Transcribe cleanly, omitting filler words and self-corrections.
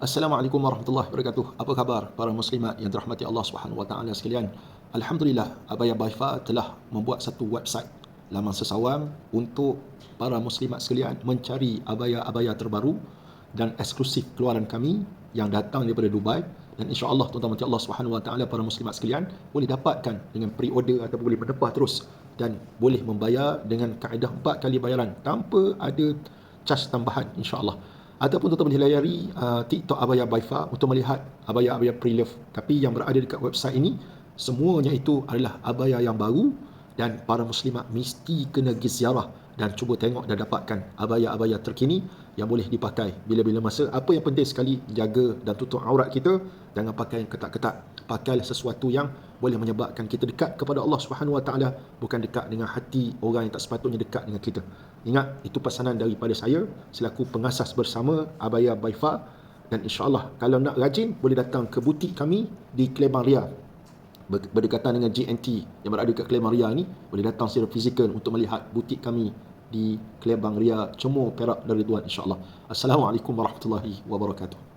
Assalamualaikum warahmatullahi wabarakatuh. Apa khabar para muslimat yang dirahmati Allah Subhanahu wa taala sekalian? Alhamdulillah, Abaya Baifa telah membuat satu website laman sesawang untuk para muslimat sekalian mencari abaya-abaya terbaru dan eksklusif keluaran kami yang datang daripada Dubai, dan insya-Allah tuan-tuan Allah Subhanahu wa taala para muslimat sekalian boleh dapatkan dengan pre-order ataupun boleh menepah terus dan boleh membayar dengan kaedah 4 kali bayaran tanpa ada charge tambahan insya-Allah. Ataupun tuan-tuan boleh layari TikTok Abaya Baifa untuk melihat abaya-abaya pre-love. Tapi yang berada dekat website ini, semuanya itu adalah abaya yang baru dan para muslimat mesti kena pergi ziarah dan cuba tengok dan dapatkan abaya-abaya terkini yang boleh dipakai bila-bila masa. Apa yang penting sekali, jaga dan tutup aurat kita, jangan pakai yang ketat-ketat. Pakailah sesuatu yang boleh menyebabkan kita dekat kepada Allah Subhanahu wa taala, bukan dekat dengan hati orang yang tak sepatutnya dekat dengan kita. Ingat, itu pesanan daripada saya selaku pengasas bersama Abaya Baifa, dan insya-Allah kalau nak rajin boleh datang ke butik kami di Klemang Ria, berdekatan dengan JNT yang berada kat Klemang Ria ni. Boleh datang secara fizikal untuk melihat butik kami di Klemang Ria, Cemor, Perak dan Ridwan insya-Allah. Assalamualaikum warahmatullahi wabarakatuh.